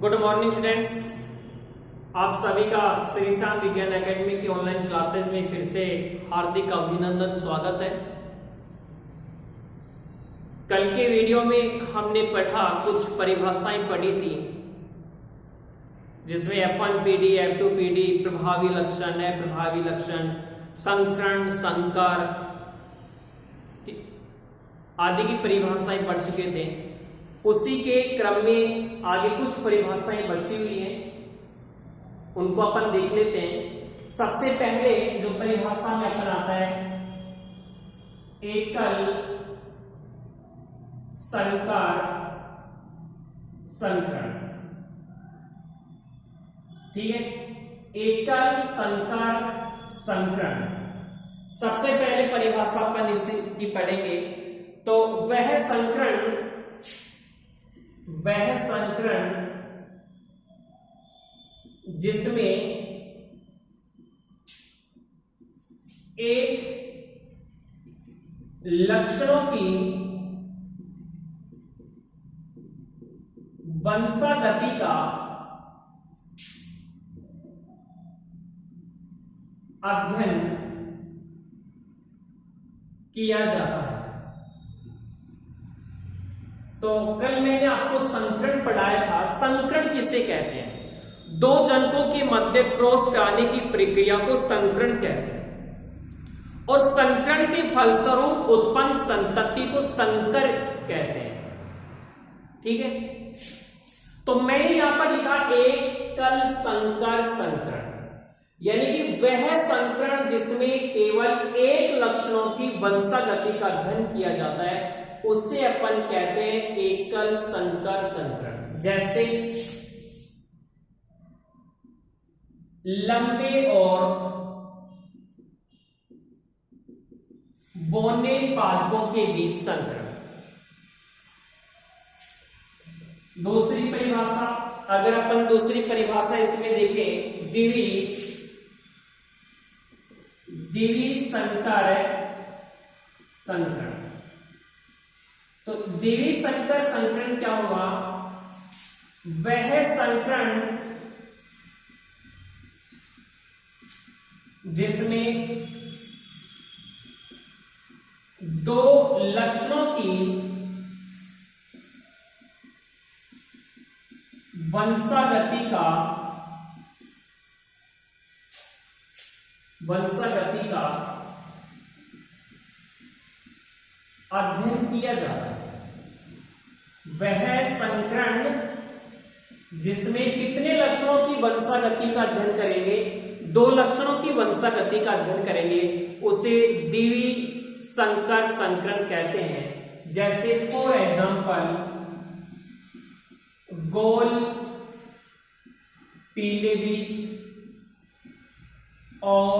Good morning students, आप सभी का श्री श्याम विज्ञान एकेडमी की ऑनलाइन क्लासेस में फिर से हार्दिक अभिनंदन, स्वागत है। कल के वीडियो में हमने पढ़ा, कुछ परिभाषाएं पढ़ी थी, जिसमें F1 PD, F2 PD, प्रभावी लक्षण, अप्रभावी लक्षण, संकरण, संकर आदि की परिभाषाएं पढ़ चुके थे। उसी के क्रम में आगे कुछ परिभाषाएं बची हुई हैं, उनको अपन देख लेते हैं। सबसे पहले जो परिभाषा में अपन आता है, एकल संकर संकरण। ठीक है, एकल संकर संकरण। सबसे पहले परिभाषा अपन इसकी पढ़ेंगे। तो वह संकरण जिसमें एक लक्षणों की वंशागति का अध्ययन किया जाता है। तो कल मैंने आपको संकरण पढ़ाया था। संकरण किसे कहते हैं? दो जनकों के मध्य क्रॉस कराने की प्रक्रिया को संकरण कहते हैं, और संकरण के फलस्वरूप उत्पन्न संतति को संकर कहते हैं। ठीक है, तो मैंने यहां पर लिखा एकल संकर संकरण, यानी कि वह संकरण जिसमें केवल एक लक्षणों की वंशागति का अध्ययन किया जाता है, उससे अपन कहते हैं एकल संकर संकरण। जैसे लंबे और बौने पादपों के बीच संकरण। दूसरी परिभाषा, अगर अपन दूसरी परिभाषा इसमें देखें, द्विवी संकर संकरण। तो द्विवी संकर संकरण क्या होगा? वह संकरण जिसमें दो लक्षणों की वंशागति का अध्ययन किया जाता है। वह संकरण जिसमें कितने लक्षणों की वंशागति का अध्ययन करेंगे? दो लक्षणों की वंशागति का अध्ययन करेंगे, उसे द्विवी संकर संकरण कहते हैं। जैसे फॉर एग्जाम्पल, गोल पीले बीज और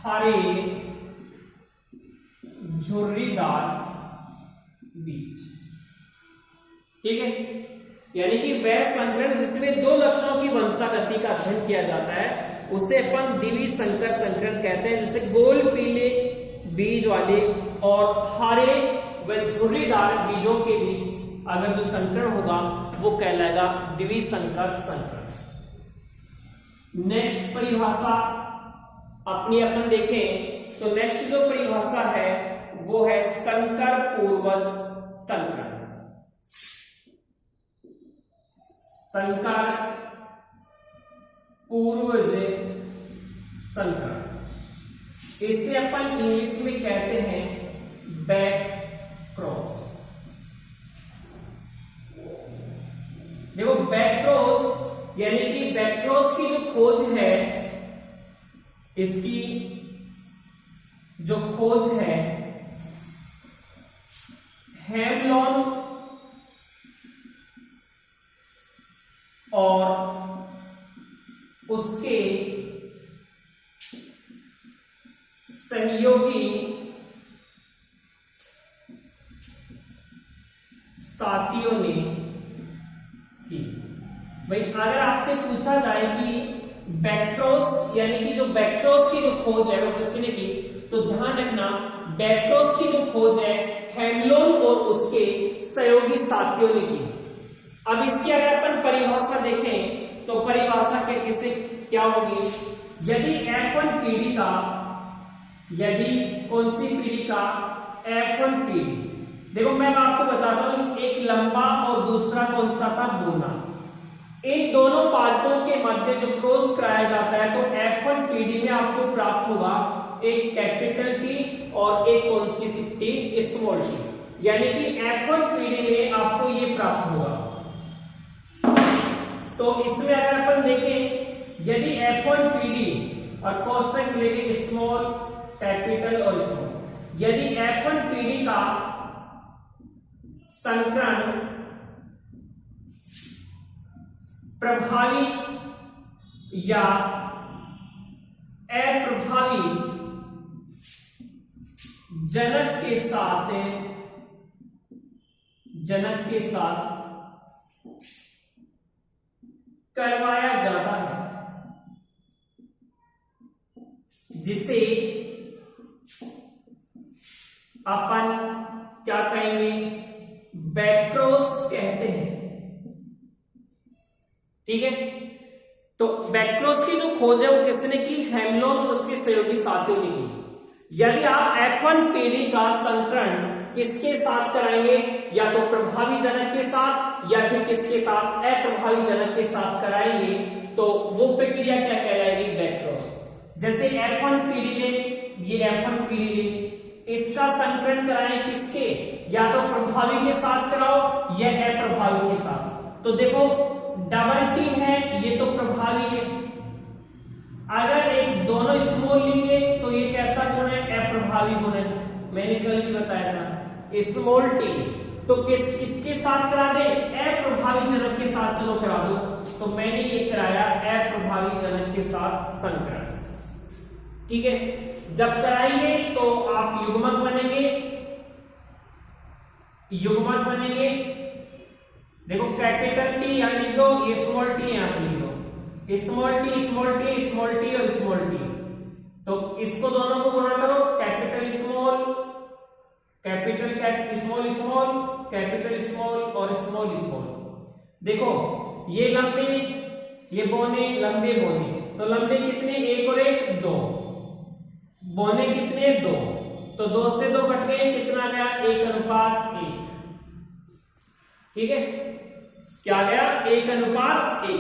हरे झुर्रीदार बीज। ठीक है, यानी कि वह संकरण जिसमें दो लक्षणों की वंशागति का अध्ययन किया जाता है, उसे अपन द्विवी संकर संकरण कहते हैं। जैसे गोल पीले बीज वाले और हरे व झुर्रीदार बीजों के बीच अगर जो संकरण होगा, वो कहलाएगा द्विवी संकर संकरण। नेक्स्ट परिभाषा अपनी अपन देखें, तो नेक्स्ट जो परिभाषा है वो है संकर पूर्वज संकरण। संकर पूर्वज संकरण, इसे अपन इंग्लिश में कहते हैं बैक क्रॉस। देखो, बैक क्रॉस यानी कि बैक क्रॉस की जो खोज है, इसकी जो खोज है हैमलॉन और उसके सहयोगी साथियों ने की। भाई, अगर आपसे पूछा जाए कि बैक्ट्रोस यानी कि जो बैक्ट्रोस की जो खोज है वो किसने की, तो ध्यान रखना, बैक्ट्रोस की जो खोज है हैमलॉन और उसके सहयोगी साथियों ने की। अब इसकी अगर अपन परिभाषा देखें तो परिभाषा के किसे क्या होगी, यदि F1 पीढ़ी का, यदि कौन सी पीढ़ी का, F1 पीढ़ी, देखो मैं आपको बताता हूं एक लंबा और दूसरा कौन सा था, बोना, इन दोनों पार्टों के मध्य जो क्रॉस कराया जाता है तो F1 पीढ़ी में आपको प्राप्त होगा एक कैपिटल टी और एक कौन सी टी, स्मॉल टी, यानी कि F1 पीढ़ी में आपको ये प्राप्त होगा। तो इसमें अगर अपन देखें यदि F1 पीढ़ी और कोष्टक मिलेगी स्मॉल, कैपिटल और स्मॉल, यदि F1 पीढ़ी का संकरण प्रभावी या अप्रभावी जनक के साथ करवाया जाता है, जिसे अपन क्या कहेंगे, बैक्रोस कहते हैं। ठीक है, तो बैक्रोस की जो खोज है वो किसने की, हेमलोन और उसके सहयोगी साथियों ने की। यदि आप F1 पीढ़ी का संकरण किसके साथ कराएंगे, या तो प्रभावी जनक के साथ या फिर किसके साथ, अप्रभावी जनक के साथ कराएंगे, तो वो प्रक्रिया क्या कहलाएगी, बैक्रोस। जैसे F1 पीढ़ी ले, ये F1 पीढ़ी ले, इसका संकरण कराएं किसके, या तो प्रभावी के साथ कराओ या अप्रभावी के साथ। तो देखो डबल टी है, ये तो प्रभावी है, अगर एक दोनों स्मॉल लेंगे तो ये कैसा गुण है, अप्रभावी गुण है, मैंने कल भी बताया था, स्मॉल टी। तो किसके साथ करा दे, अप्रभावी जनक के साथ, चलो करा दो, तो मैंने ये कराया अप्रभावी जनक के साथ संकरण। ठीक है, जब कराएंगे तो आप युग्मक बनेंगे, देखो कैपिटल टी यहाँ लिख दो, ये स्मॉल टी यहाँ पे लिख दो, small T small T small T और स्मॉल टी, तो इसको दोनों को गुणा करो, capital small, capital small small, capital small और स्मॉल स्मॉल। देखो ये लंबे, ये बोने, लंबे बोने, तो लंबे कितने, एक और एक दो, बोने कितने, दो, तो 2 से 2 कट गए, कितना गया, 1:1। ठीक है, क्या गया, 1:1।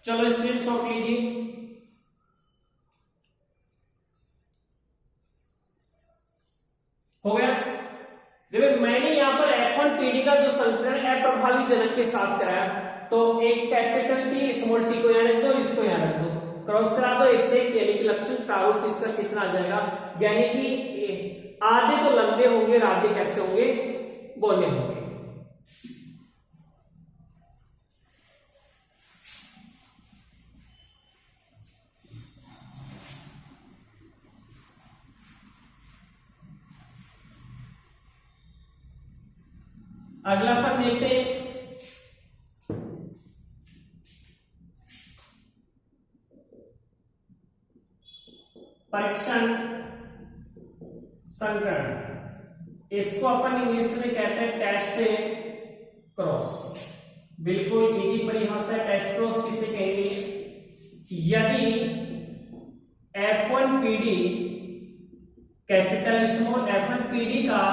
चलो स्क्रीनशॉट लीजिए। हो गया, देखो मैंने यहां पर F1 पीढ़ी का जो संकरण अप्रभावी जनक के साथ कराया, तो एक कैपिटल टी स्मॉल टी को यहां रख दो, इसको यहां रख दो, क्रॉस करा दो 1 से 1, यानी कि लक्षण प्रारूप इसका कितना आ जाएगा, यानी कि आधे तो लंबे होंगे और आधे कैसे होंगे, बोले होंगे। अगला पर देखते हैं, परीक्षण संकरण, इसको अपन इंग्लिश में कहते हैं टेस्ट क्रॉस। बिल्कुल इजी परिभाषा है, टेस्ट क्रॉस किसे कहेंगे, यदि F1 पीढ़ी, कैपिटल स्मॉल F1 पीढ़ी का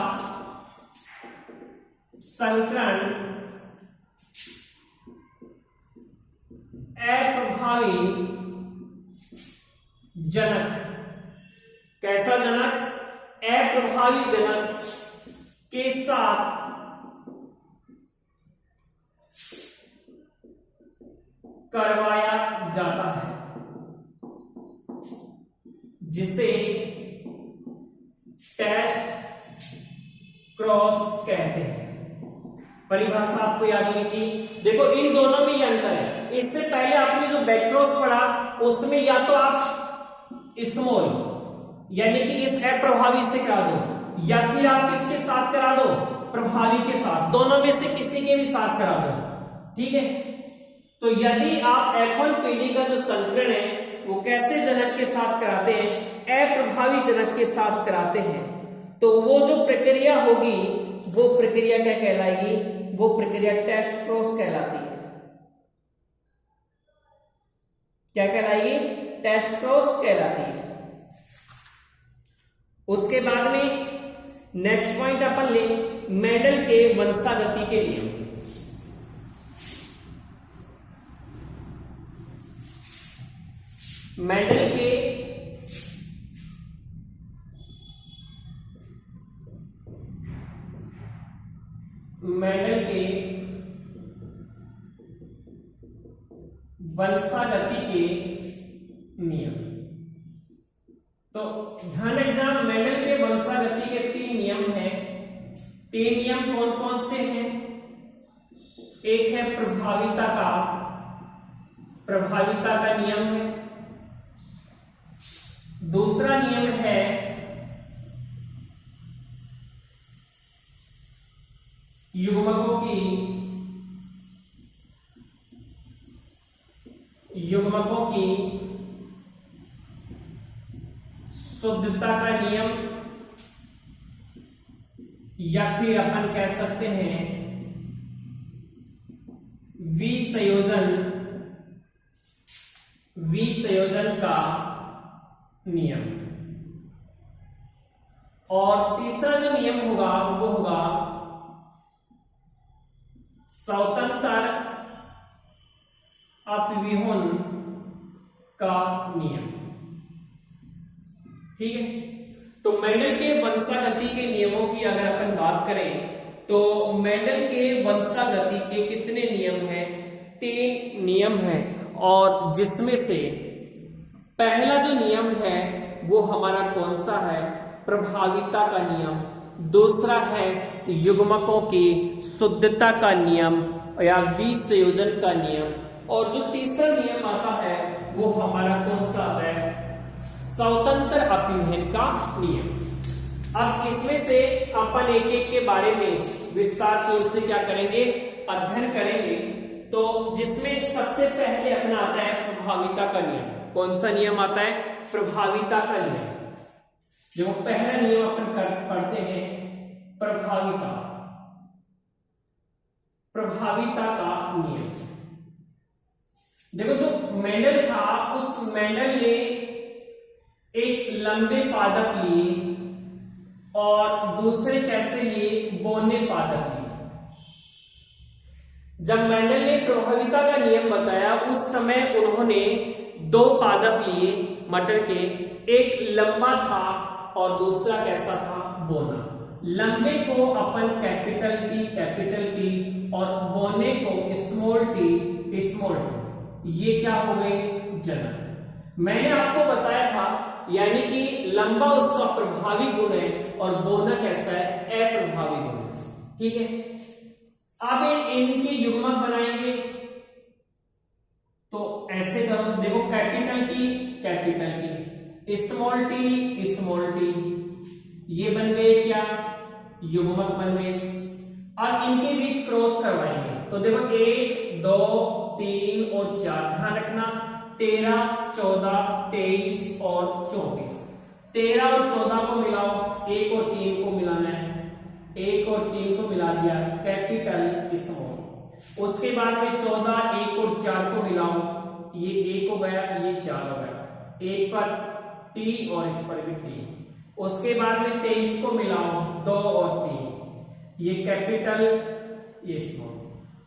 संकरण अप्रभावी जनक, कैसा जनक, अप्रभावी जनक के साथ करवाया जाता है, जिसे टेस्ट क्रॉस कहते हैं। परिभाषा आपको याद होनी चाहिए। देखो इन दोनों में ये अंतर है, इससे पहले आपने जो बैक्रोस पढ़ा उसमें या तो आप स्मॉल यानी कि इस अप्रभावी से करा दो, या फिर आप किसके साथ करा दो, प्रभावी के साथ, दोनों में से किसी के भी साथ करा दो। ठीक है, तो यदि आप F1 पीढ़ी का जो संकरण है वो कैसे जनक के साथ कराते हैं, अप्रभावी जनक के साथ कराते हैं, तो वो जो प्रक्रिया होगी वो प्रक्रिया क्या कहलाएगी? वो प्रक्रिया टेस्ट क्रॉस कहलाती है। क्या कहलाएगी? टेस्ट क्रॉस कहलाती है। उसके बाद में नेक्स्ट पॉइंट अपन ले मेंडल के वंशागति के नियम। मेंडल के वंशागति के नियम। तो ध्यान रखना, मेंडल के वंशागति के 3 नियम हैं। 3 नियम कौन कौन से हैं? एक है प्रभाविता का नियम है। दूसरा नियम है युग्मकों की शुद्धता का नियम, या फिर अपन कह सकते हैं विसंयोजन का नियम। और तीसरा जो नियम होगा वो होगा स्वतंत्र अपव्यूहन का नियम। ठीक है, तो मेंडल के वंशागति के नियमों की अगर अपन बात करें तो मेंडल के वंशागति के कितने नियम हैं? 3 नियम हैं। और जिसमें से पहला जो नियम है वो हमारा कौन सा है? प्रभाविता का नियम। दूसरा है युग्मकों की शुद्धता का नियम या विसंयोजन का नियम। और जो तीसरा नियम आता है वो हमारा कौन सा आता है? स्वतंत्र अपव्यूहन का नियम। अब इसमें से अपन एक एक के बारे में विस्तार रूप से क्या करेंगे? अध्ययन करेंगे। तो जिसमें सबसे पहले अपना आता है प्रभाविता का नियम। कौन सा नियम आता है? प्रभाविता का नियम। जो पहला नियम अपन पढ़ते हैं प्रभाविता का नियम। देखो, जो मेंडल था उस मेंडल ने एक लंबे पादप लिए और दूसरे कैसे लिए? बौने पादप लिए। जब मेंडल ने प्रभाविता का नियम बताया उस समय उन्होंने 2 पादप लिए मटर के, एक लंबा था और दूसरा कैसा था? बौना। लंबे को अपन कैपिटल टी और बौने को स्मॉल टी। ये क्या हो गए? जनक। मैंने आपको बताया था, यानी कि लंबा उसका प्रभावी गुण है और बौना कैसा है? अप्रभावी गुण है। ठीक है, अब इनके युग्मक बनाएंगे तो ऐसे करो। देखो, कैपिटल टी, स्मॉल टी, ये बन गए क्या? युग्मक बन गए। अब इनके बीच क्रॉस करवाएंगे तो देखो 1, 2, 3 और 4। ध्यान रखना, 13, 14, 23 और 24। 13 और 14 को मिलाओ, 1 और 3 को मिलाना है। 1 और 3 को मिला दिया, कैपिटल स्मॉल। उसके बाद में 14, 1 और 4 को मिलाओ, ये 1 हो गया, ये 4 हो गया। 1 पर टी और इस पर भी टी। उसके बाद में 23 को मिलाओ, 2 और 3, ये कैपिटल, ये स्मॉल।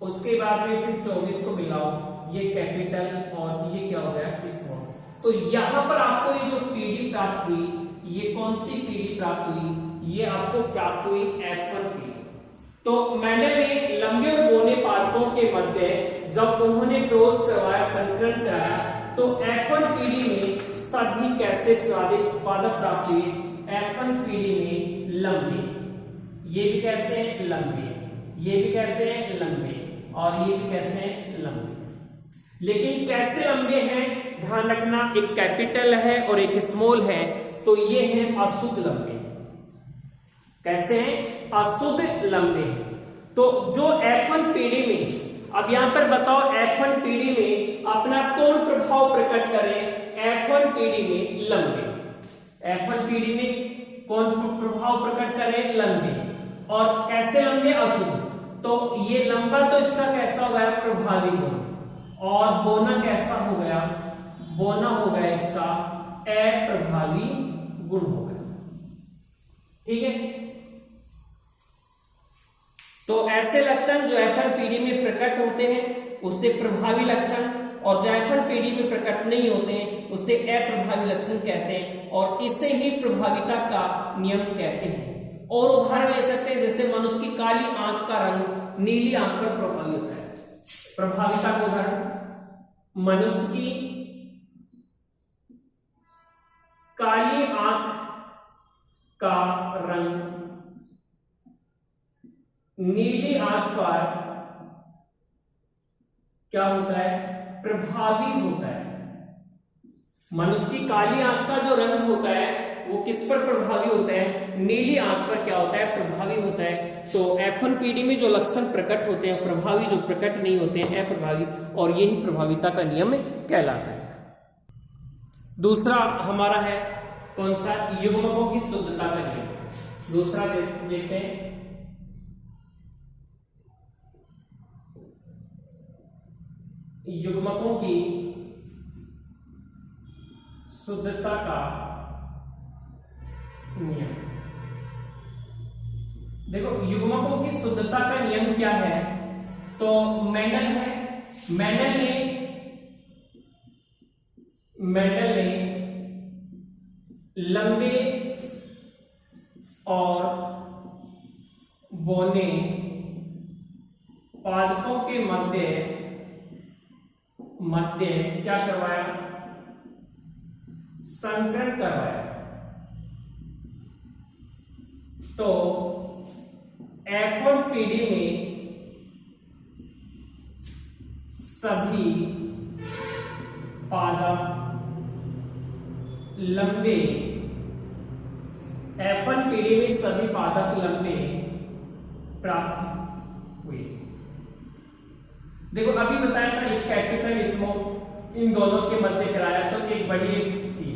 उसके बाद में फिर 24 को मिलाओ, ये कैपिटल और ये क्या हो गया? स्मॉल। तो यहां पर आपको ये जो पीडी प्राप्त हुई, ये कौन सी पीडी प्राप्त हुई? ये आपको प्राप्त हुई F1 पीडी। तो मेंडल ने लंबे और बौने पादपों के मध्य जब उन्होंने क्रॉस करवाया, संकरण कराया, तो F1 पीडी में सभी कैसे पादप प्राप्त हुए? F1 पीडी में लंबे, ये भी कैसे? लंबे, ये भी कैसे? लंबे, और ये भी कैसे? लंबे। लेकिन कैसे लंबे हैं? ध्यान रखना, एक कैपिटल है और एक स्मॉल है, तो ये हैं अशुद्ध लंबे। कैसे हैं? अशुद्ध लंबे। तो जो F1 पीढ़ी में, अब यहां पर बताओ F1 पीढ़ी में अपना कौन प्रभाव प्रकट करें? F1 पीढ़ी में लंबे। F1 पीढ़ी में कौन प्रभाव प्रकट करें? लंबे। और कैसे लंबे, अशुद्ध। तो ये लंबा तो इसका कैसा हो गया, प्रभावी गुण, और बोना कैसा हो गया, बोना हो गया इसका अप्रभावी गुण हो गया। ठीक है, तो ऐसे लक्षण जो एफएन पीढ़ी में प्रकट होते हैं उसे प्रभावी लक्षण, और जो एफएन पीढ़ी में प्रकट नहीं होते हैं उसे अप्रभावी लक्षण कहते हैं, और इसे ही प्रभाविता का नियम कहते हैं। और उदाहरण ले सकते हैं, जैसे मनुष्य की काली आंख का रंग नीली आंख पर प्रभावी होता है। प्रभाविता का उदाहरण, मनुष्य की काली आंख का रंग नीली आंख पर क्या होता है, प्रभावी होता है। मनुष्य की काली आंख का जो रंग होता है वो किस पर प्रभावी होता है, नीली आंख पर क्या होता है, प्रभावी होता है। तो F1 पीढ़ी में जो लक्षण प्रकट होते हैं प्रभावी, जो प्रकट नहीं होते हैं अप्रभावी, और यही प्रभाविता का नियम कहलाता है। दूसरा हमारा है कौन सा, युग्मकों की शुद्धता का नियम। दूसरा देखते हैं, युग्मकों की शुद्धता का नियम। देखो युग्मकों की शुद्धता का नियम क्या है, तो मेंडल है, मेंडल ने लंबे और बौने पादपों के मध्य क्या करवाया, संकरण करवाया। तो F1 पीढ़ी में सभी पादप लंबे, F1 पीढ़ी में सभी पादप लंबे प्राप्त हुए। देखो अभी बताया था एक कैपिटल स्मॉल इन दोनों के मध्य कराया, तो एक बड़ी एक थी।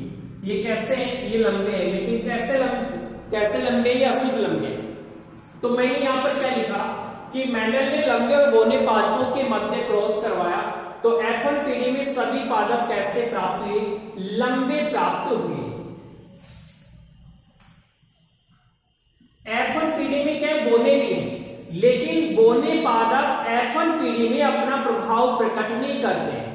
ये कैसे हैं, ये लंबे हैं, लेकिन कैसे लंबे या अशुद्ध लंबे। तो मैंने यहां पर क्या लिखा कि मेंडल ने लंबे और बौने पादपों के मध्य क्रॉस करवाया, तो F1 पीढ़ी में सभी पादप कैसे प्राप्त हुए, लंबे प्राप्त हुए। F1 पीढ़ी में क्या है, बौने भी हैं, लेकिन बौने पादप F1 पीढ़ी में अपना प्रभाव प्रकट नहीं करते हैं।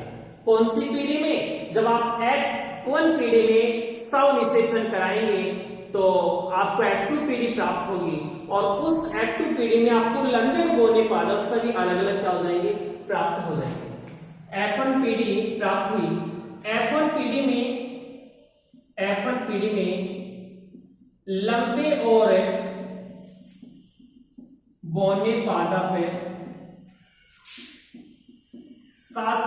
कौन सी पीढ़ी में, जब आप F1 पीढ़ी में सव निषेचन कराएंगे तो आपको F2 पीढ़ी प्राप्त होगी, और उस F2 पीढ़ी में आपको लंबे और बौने पादप सभी अलग अलग क्या हो जाएंगे, प्राप्त हो जाएंगे। F1 पीढ़ी प्राप्त हुई, F1 पीढ़ी में लंबे और बौने पादप साथ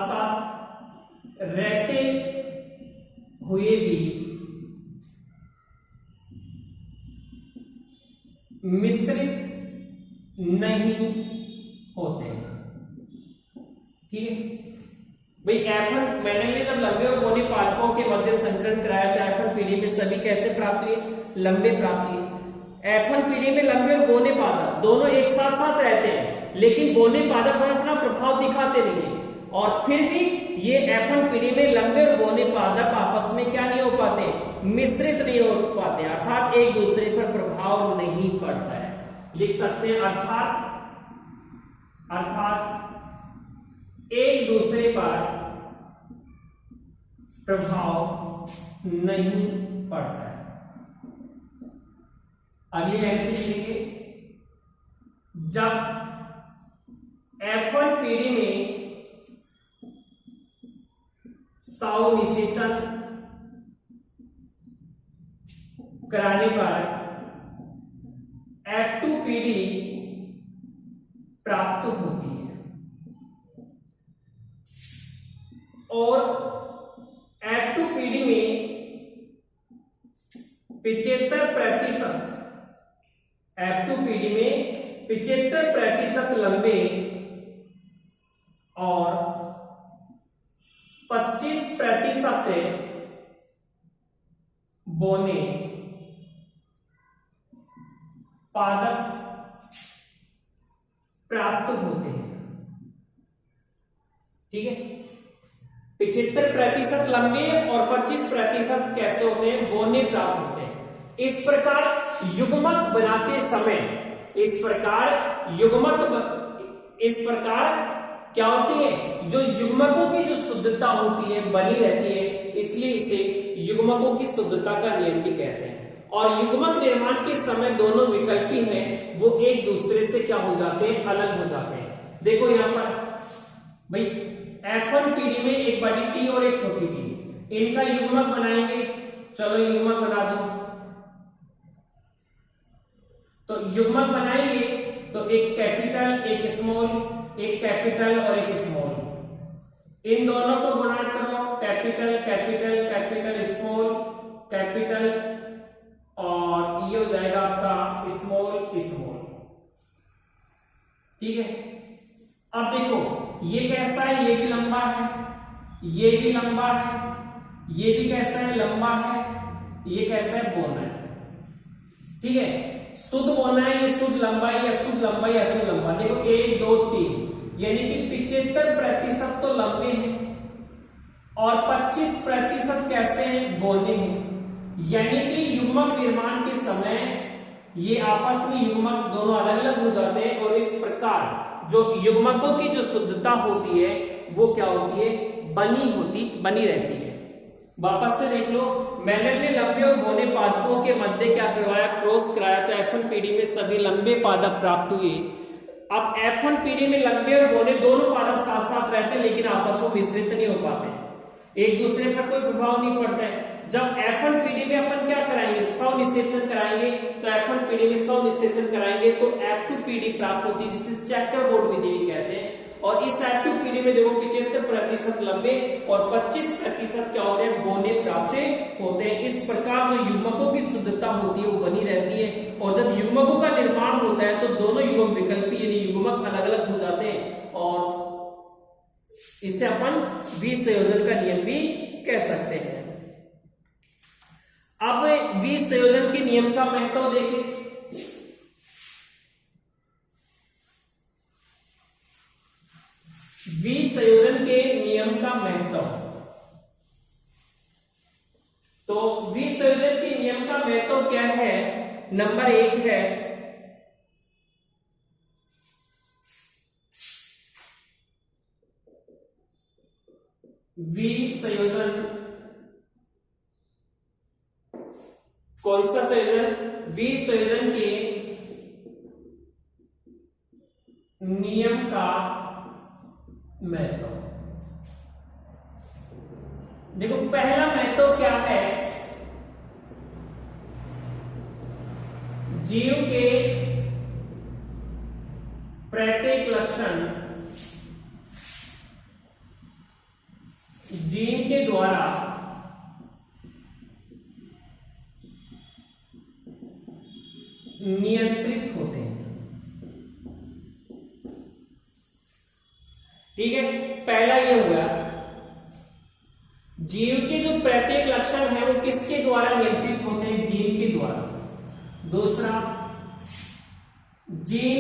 साथ रहते हुए भी मिश्रित नहीं होते। ठीक है भाई, F1 मेंडल ने जब लंबे और बौने पादपों के मध्य संकरण कराया तो F1 पीढ़ी में सभी कैसे प्राप्त हुए, लंबे प्राप्त हुए। F1 पीढ़ी में लंबे और बौने पादप दोनों एक साथ साथ रहते हैं, लेकिन बौने पादप में अपना प्रभाव दिखाते नहीं है, और फिर भी ये F1 पीढ़ी में लंबे और बौने पादप आपस में क्या नहीं हो पाते, मिश्रित नहीं हो पाते, अर्थात एक दूसरे पर प्रभाव नहीं पड़ता है। लिख सकते हैं अर्थात एक दूसरे पर प्रभाव नहीं पड़ता है। अगली लाइन से लिखेंगे, जब F1 पीढ़ी में साव निषेचन कराने पर F2 पीढ़ी प्राप्त होती है, और F2 पीढ़ी में 75% F2 पीढ़ी में 75% लंबे और 25% बौने पादप प्राप्त होते हैं। ठीक है, 75% लंबे और 25% कैसे होते हैं, बौने प्राप्त होते हैं। इस प्रकार युग्मक बनाते समय इस प्रकार क्या होती है, जो युग्मकों की जो शुद्धता होती है बनी रहती है, इसलिए इसे युग्मकों की शुद्धता का नियम भी कहते हैं। और युग्मक निर्माण के समय दोनों विकल्पी हैं वो एक दूसरे से क्या हो जाते हैं, अलग हो जाते हैं। देखो यहां पर भाई F1PD में एक बड़ी टी और एक छोटी टी, इनका युग्मक बनाएंगे। चलो युग्मक बना दो। तो युग्मक बनाएंगे तो एक कैपिटल एक स्मॉल, एक कैपिटल और एक स्मॉल, इन दोनों को गुणा करो, capital capital capital small capital, और ये हो जाएगा आपका स्मॉल स्मॉल। ठीक है, अब देखो ये कैसा है, ये भी लंबा है, ये भी लंबा है, ये भी कैसा है, लंबा है, ये कैसा है, बौना है। ठीक है, शुद्ध बौना है, ये शुद्ध लंबाई या शुद्ध लंबाई या शुद्ध लंबा। देखो 1 2 3, यानी कि 75% तो लंबे हैं और 25% कैसे हैं, बौने हैं। यानी कि युग्मक निर्माण के समय ये आपस में युग्मक दोनों अलग अलग हो जाते हैं, और इस प्रकार जो युग्मकों की जो शुद्धता होती है वो क्या होती है, बनी रहती है। वापस से देख लो, मेंडल ने लंबे और बौने पादपों के मध्य क्या करवाया, क्रॉस कराया, तो F1PD में सभी लंबे पादप प्राप्त हुए। अब F1PD में लंबे और बौने दोनों पादप साथ साथ रहते हैं, लेकिन आपस में मिश्रित नहीं हो पाते, एक दूसरे पर कोई प्रभाव नहीं पड़ता है। जब F1PD में अपन क्या कराएंगे, सौ निषेचन कराएंगे, तो F1PD में सौ निषेचन कराएंगे तो F2PD प्राप्त होती है, जिसे चेकर बोर्ड विधि भी कहते हैं। और इस F2PD में देखो 75% लंबे और 25% क्या होते हैं, बौने प्राप्त होते हैं। इस प्रकार जो युग्मकों की शुद्धता होती है वो बनी रहती है, और जब युग्मकों का निर्माण होता है तो दोनों युग्म विकल्पी यानी युग्मक अलग अलग हो जाते हैं, और इसे अपन विसंयोजन का नियम भी कह सकते हैं। अब विसंयोजन के नियम का महत्व देखें। विसंयोजन के नियम का महत्व, तो विसंयोजन के नियम का महत्व क्या है, नंबर 1 है विसंयोजन। कौन सा संयोजन, विसंयोजन के नियम का महत्व। देखो पहला महत्व क्या है, जीव के प्रत्येक लक्षण जीन के द्वारा नियंत्रित होते हैं। ठीक है, पहला ये हुआ, जीव के जो प्रत्येक लक्षण है वो किसके द्वारा नियंत्रित होते हैं, जीन के द्वारा। दूसरा, जीन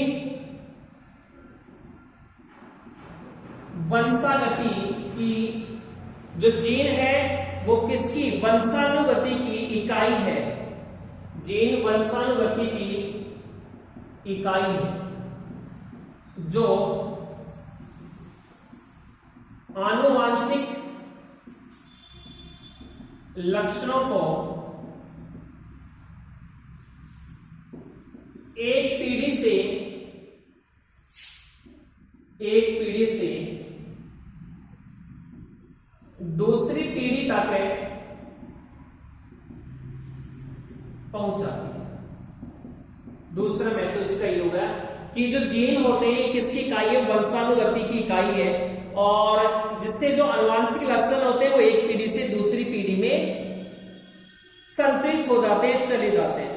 वंशागति की, जो जीन है वो किसकी, वंशानुगति की इकाई है। जीन वंशानुगति की इकाई है, जो आनुवांशिक लक्षणों को एक पीढ़ी से दूसरी पीढ़ी तक पहुंचाती है। दूसरा महत्व इसका ये होगा कि जो जीन होते हैं किसकी इकाई है, वंशानुगति की इकाई है, और जिससे जो आनुवांशिक लक्षण होते हैं वो एक पीढ़ी से दूसरी पीढ़ी में संचरित हो जाते हैं, चले जाते हैं।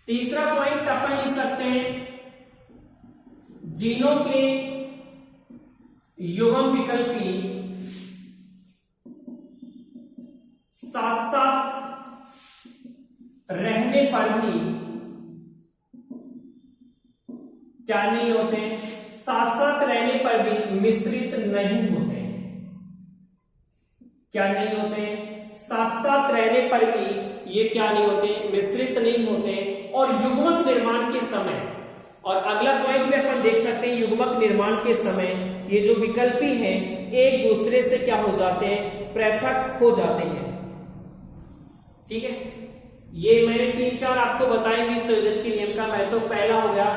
तीसरा पॉइंट अपन लिख सकते हैं, जीनों के युग्म विकल्पी साथ साथ रहने पर भी क्या नहीं होते, साथ साथ रहने पर भी मिश्रित नहीं होते। क्या नहीं होते, साथ साथ रहने पर भी ये क्या नहीं होते, मिश्रित नहीं होते। और युग्मक निर्माण के समय, और अगला पॉइंट में अपन देख सकते हैं, युग्मक निर्माण के समय ये जो विकल्पी हैं एक दूसरे से क्या हो जाते हैं, पृथक हो जाते हैं। ठीक है, ये मैंने 3-4 आपको बताए विसर्जन के नियम का महत्व। तो पहला हो गया,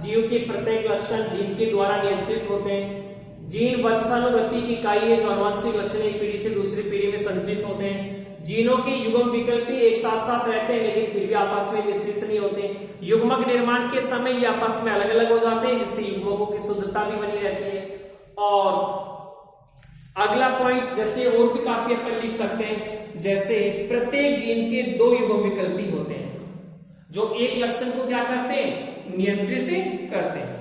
जीव के प्रत्येक लक्षण जीन के द्वारा नियंत्रित होते हैं। जीन वंशानुगति की इकाई है जो आनुवंशिक लक्षण एक पीढ़ी से दूसरी पीढ़ी में संचित होते हैं। जीनों के युग्म विकल्पी एक साथ साथ रहते हैं लेकिन फिर भी आपस में मिश्रित नहीं होते। युग्मक निर्माण के समय ये आपस में अलग अलग हो जाते हैं जिससे युग्मकों की शुद्धता भी बनी रहती है। और अगला पॉइंट जैसे और भी काफी अपन लिख सकते हैं, जैसे प्रत्येक जीन के 2 युग्म विकल्पी होते हैं जो एक लक्षण को क्या करते हैं, नियंत्रित करते हैं।